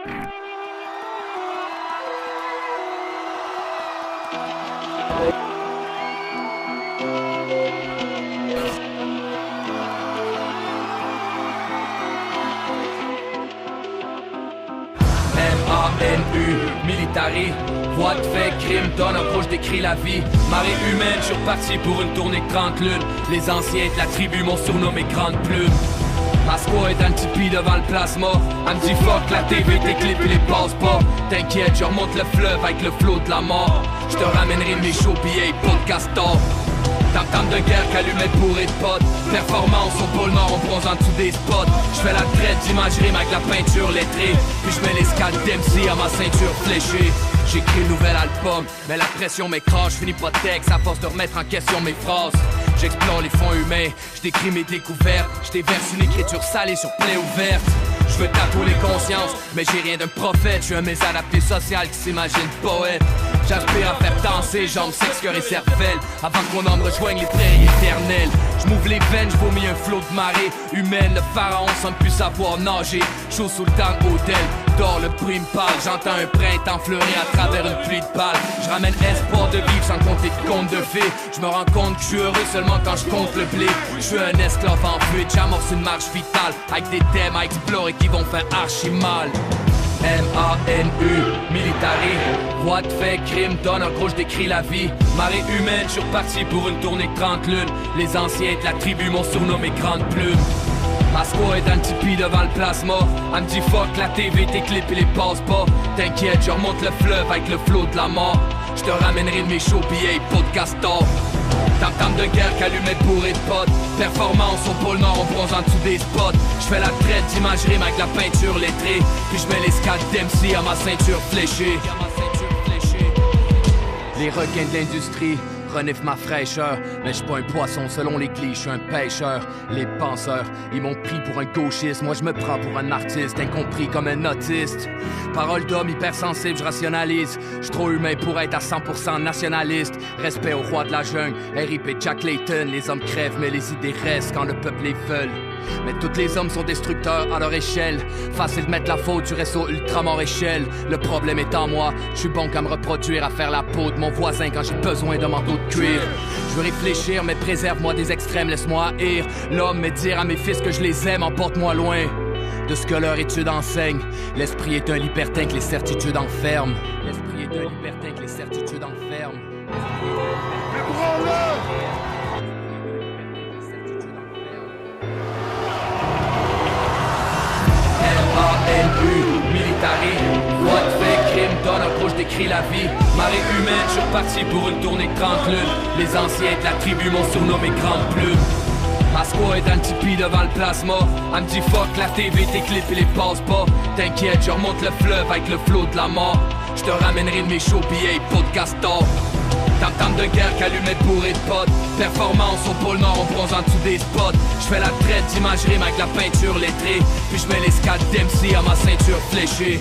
M-A-N-U, militari, voix de fait, crime, donne approche, décrit la vie. Marée humaine, je suis reparti pour une tournée de 30 lunes. Les anciens de la tribu m'ont surnommé Grande Plume. Masco est un tipi devant le plasma. Elle me dit fuck la TV, tes clips et les passe pas. T'inquiète, je remonte le fleuve avec le flot de la mort. Je te ramènerai mes shows billets, podcast d'or. Tam-tam de guerre qu'allumette bourrée de potes. Performance au pôle Nord, on bronze en dessous des spots. J'fais la traite d'imagerie avec la peinture lettrée. Puis j'mets l'escale d'MC à ma ceinture fléchée. J'écris le nouvel album, mais la pression m'écrase. J'finis pas de texte à force de remettre en question mes phrases. J'explore les fonds humains, j'décris mes découvertes. J'déverse une écriture salée sur plaie ouverte. Je veux tatouer les consciences, mais j'ai rien d'un prophète. Je suis un mésadapté social qui s'imagine poète. J'aspire à faire danser jambes, sexe, cœur et cervelle. Avant que mon âme rejoigne les prairies éternelles. J'm'ouvre les veines, j'vomis un flot de marée humaine. Le pharaon semble plus savoir nager. Chaud sous le temps hôtel, dors le bruit me parle. J'entends un printemps fleurir à travers une pluie de balles. J'ramène espoir de vivre sans compter de contes de fées. J'me rends compte que je suis heureux seulement quand je compte le blé. Je suis un esclave en fuite, j'amorce une marche vitale. Avec des thèmes à explorer qui vont faire archi mal. M-A-N-U, militari, voix de fait, crime, donne en gros j'décris la vie. Marée humaine, je suis reparti pour une tournée de 30 lunes. Les anciens de la tribu m'ont surnommé Grande Plume. Masco est un tipi devant le plasma. Elle me dit fuck la TV, tes clips et les passe pas. T'inquiète, je remonte le fleuve avec le flot de la mort. Je te ramènerai mes shows billets, podcast d'or. Tam-tam de guerre qu'allumette bourrée de potes. Performance au pôle Nord, on bronze en dessous des spots. J'fais la traite d'imagerie avec la peinture lettrée. Puis j'mets l'escale d'MC à ma ceinture fléchée. Les requins de l'industrie reniflent ma fraîcheur. Mais j'suis pas un poisson selon les clichés, j'suis un pêcheur. Les penseurs, ils m'ont pris pour un gauchiste. Moi j'me prends pour un artiste, incompris comme un autiste. Parole d'homme hypersensible, je rationalise. J'suis trop humain pour être à 100% nationaliste. Respect au roi de la jungle, R.I.P. Jack Layton. Les hommes crèvent mais les idées restent quand le peuple les veut. Mais tous les hommes sont destructeurs à leur échelle. Facile de mettre la faute sur réseau ultramort échelle. Le problème est en moi, je suis bon qu'à me reproduire, à faire la peau de mon voisin quand j'ai besoin d'un manteau de cuir. Je veux réfléchir mais préserve-moi des extrêmes, laisse-moi haïr l'homme, mais dire à mes fils que je les aime, emporte-moi loin de ce que leur étude enseigne. L'esprit est un libertin que les certitudes enferment. L'esprit est un libertin que les certitudes enferment. M-A-N-U, militari, voix de fait, crime, donne approche, décrit la vie. Marée humaine, je suis reparti pour une tournée de 30 lunes. Les anciens de la tribu m'ont surnommé Grande Plume. Masco est un tipi devant le plasma. Elle me dit fuck la TV, tes clips et les passe pas. T'inquiète, je remonte le fleuve avec le flot de la mort. Je te ramènerai mes shows billets, podcast d'or. Tam-tam de guerre qu'allumette bourrée de potes. Performance au pôle Nord, on bronze en dessous des spots. J'fais la traite d'imagerie avec la peinture lettrée. Puis j'mets l'escale d'MC à ma ceinture fléchée.